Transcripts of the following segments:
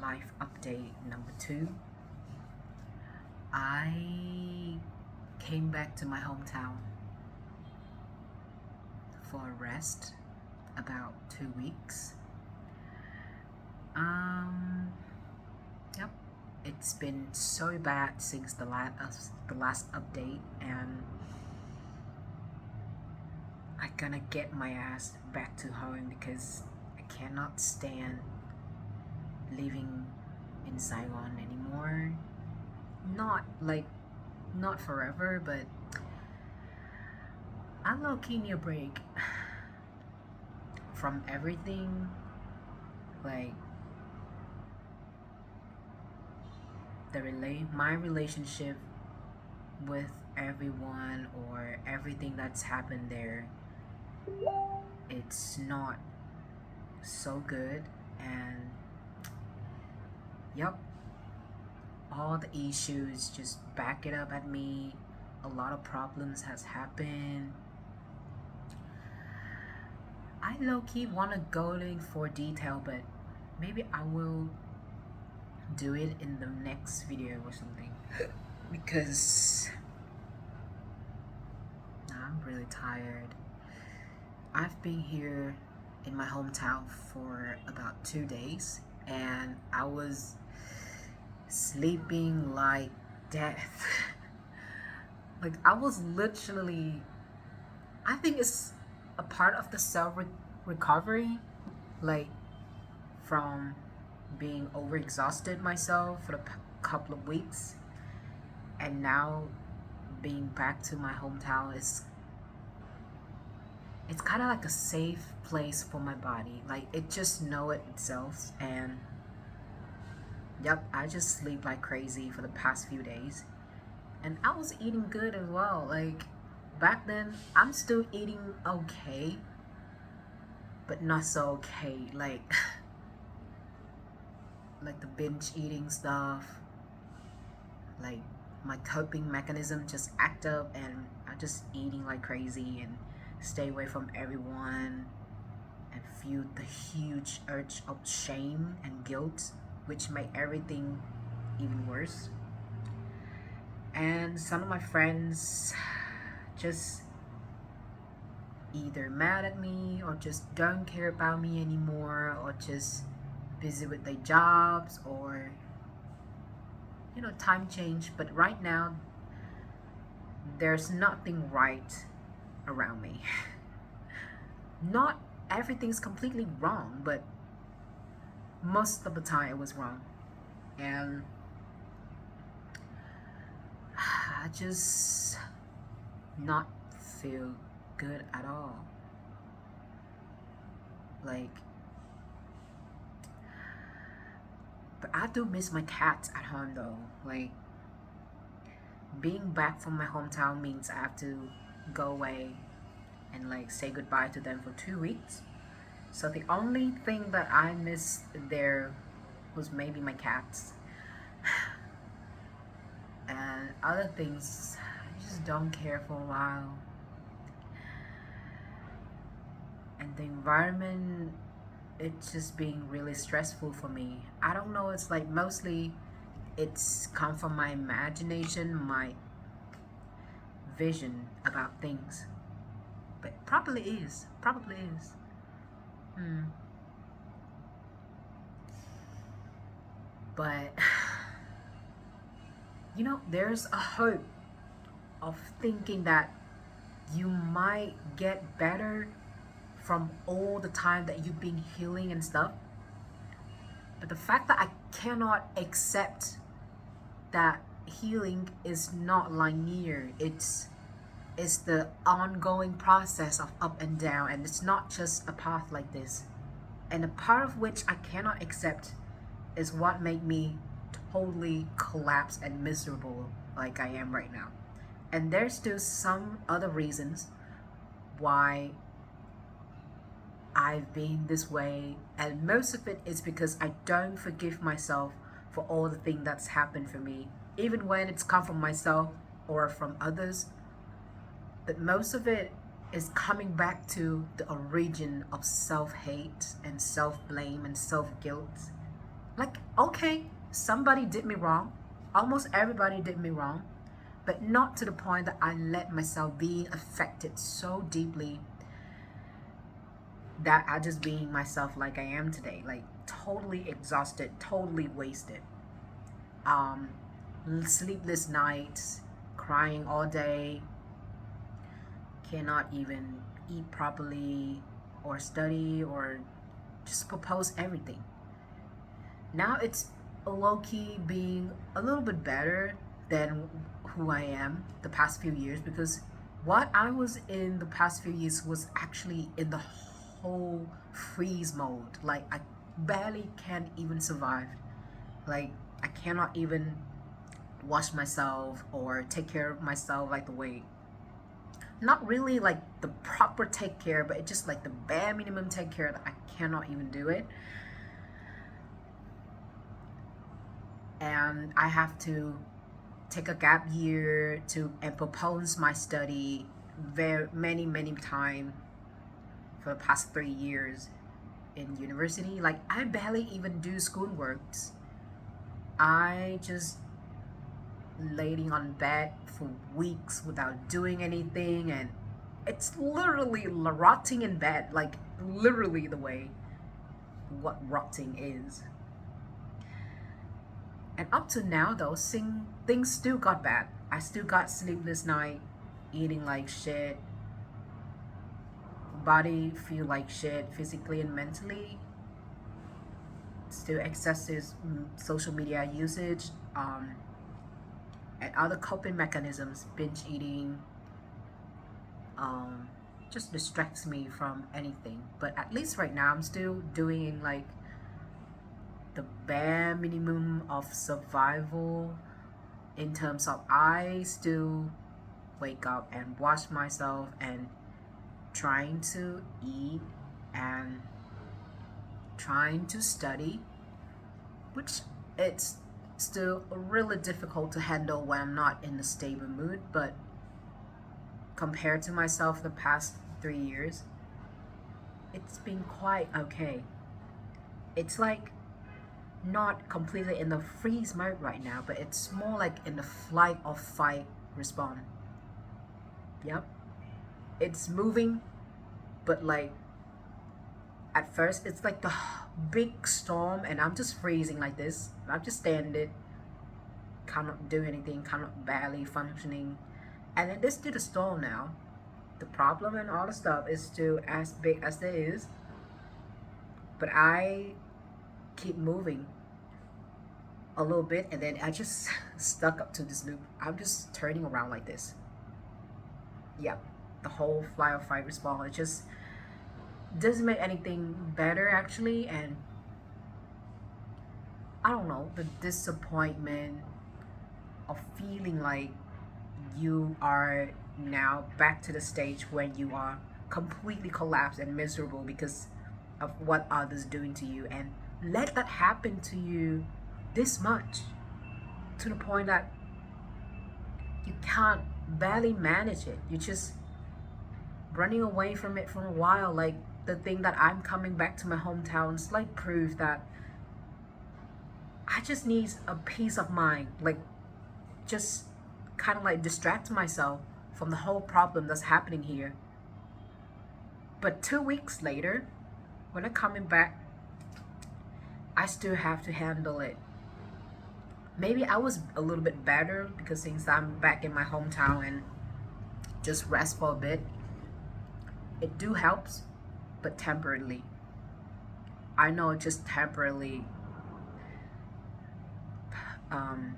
life update number 2. I came back to my hometown for a rest about 2 weeks. Yep, it's been so bad since the last update, and I'm gonna get my ass back to home because I cannot stand living in Saigon anymore. Not forever, but I low-key need a break from everything, like my relationship with everyone or everything that's happened there. It's not so good, and yep, all the issues just back it up at me. A lot of problems has happened. I low-key want to go in for detail, but maybe I will do it in the next video or something because I'm really tired. I've been here in my hometown for about 2 days, and I was sleeping like death. Like, I was literally, I think it's a part of the recovery, like from being overexhausted myself for the couple of weeks, and now being back to my hometown is, it's kind of like a safe place for my body. Like, it just know it itself. And yep, I just sleep like crazy for the past few days, and I was eating good as well. Like, back then I'm still eating okay, but not so okay. Like like the binge eating stuff, like my coping mechanism just act up, and I'm just eating like crazy and stay away from everyone and feel the huge urge of shame and guilt, which make everything even worse. And some of my friends just either mad at me or just don't care about me anymore, or just busy with their jobs, or time change. But right now there's nothing right around me. Not everything's completely wrong, but most of the time it was wrong, and I just not feel good at all. Like, but I do miss my cats at home though. Like, being back from my hometown means I have to go away and like say goodbye to them for 2 weeks. So the only thing that I missed there was maybe my cats. And other things I just don't care for a while. And the environment, it's just being really stressful for me. I don't know, it's like mostly it's come from my imagination, my vision about things. But probably is. But there's a hope of thinking that you might get better from all the time that you've been healing and stuff. But the fact that I cannot accept that healing is not linear, it's the ongoing process of up and down, and it's not just a path like this. And a part of which I cannot accept is what made me totally collapse and miserable like I am right now. And there's still some other reasons why I've been this way, and most of it is because I don't forgive myself for all the things that's happened for me, even when it's come from myself or from others. But most of it is coming back to the origin of self-hate and self-blame and self-guilt. Like, okay, somebody did me wrong. Almost everybody did me wrong. But not to the point that I let myself being affected so deeply that I just being myself like I am today. Like, totally exhausted, totally wasted. Um, Sleepless nights, crying all day, cannot even eat properly or study or just propose everything. Now it's low key being a little bit better than who I am the past few years, because what I was in the past few years was actually in the whole freeze mode. Like, I barely can even survive. Like, I cannot even wash myself or take care of myself like the way, not really like the proper take care, but it's just like the bare minimum take care that I cannot even do it. And I have to take a gap year to and propose my study very many time for the past 3 years in university. Like, I barely even do schoolworks. I just laying on bed for weeks without doing anything, and it's literally rotting in bed, like literally the way what rotting is. And up to now though, things still got bad. I still got sleepless night, eating like shit, body feel like shit physically and mentally. Still excessive social media usage, and other coping mechanisms, binge eating, um, just distracts me from anything. But at least right now, I'm still doing like the bare minimum of survival in terms of I still wake up and wash myself and trying to eat and trying to study, which it's still really difficult to handle when I'm not in a stable mood. But compared to myself the past 3 years, it's been quite okay. It's like not completely in the freeze mode right now, but it's more like in the flight or fight response. Yep. It's moving, but like at first it's like the big storm and I'm just freezing like this. I'm just standing, cannot do anything, cannot barely functioning. And then this to the storm now. The problem and all the stuff is still as big as it is, but I keep moving a little bit and then I just stuck up to this loop. I'm just turning around like this. Yep. The whole fly or fight response. It just doesn't make anything better actually, and I don't know, the disappointment of feeling like you are now back to the stage when you are completely collapsed and miserable because of what others doing to you, and let that happen to you this much to the point that you can't barely manage it. You just running away from it for a while. Like, the thing that I'm coming back to my hometown is like proof that I just need a peace of mind. Like, just kind of like distract myself from the whole problem that's happening here. But 2 weeks later, when I'm coming back, I still have to handle it. Maybe I was a little bit better because since I'm back in my hometown and just rest for a bit, it do helps, but temporarily. I know it's just temporarily um,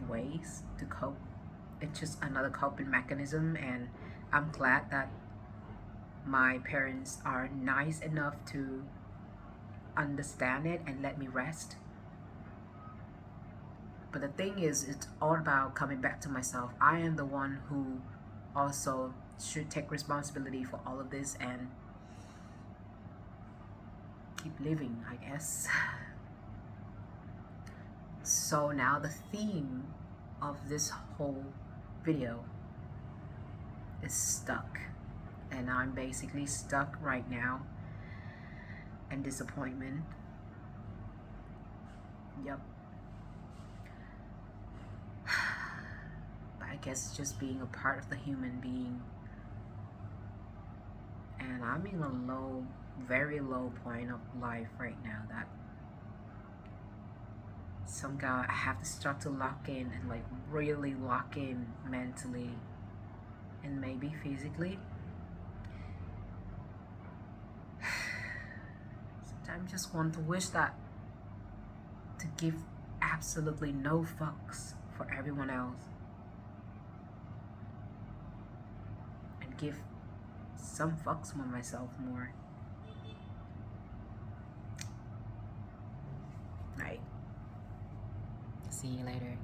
ways to cope. It's just another coping mechanism, and I'm glad that my parents are nice enough to understand it and let me rest. But the thing is, it's all about coming back to myself. I am the one who also should take responsibility for all of this and keep living, I guess. So now the theme of this whole video is stuck. And I'm basically stuck right now, and disappointment. Yep. But I guess just being a part of the human being. And I'm in a low, very low point of life right now that somehow I have to start to lock in and like really lock in mentally and maybe physically. Sometimes just want to wish that to give absolutely no fucks for everyone else and give some fucks for myself more. Right. See you later.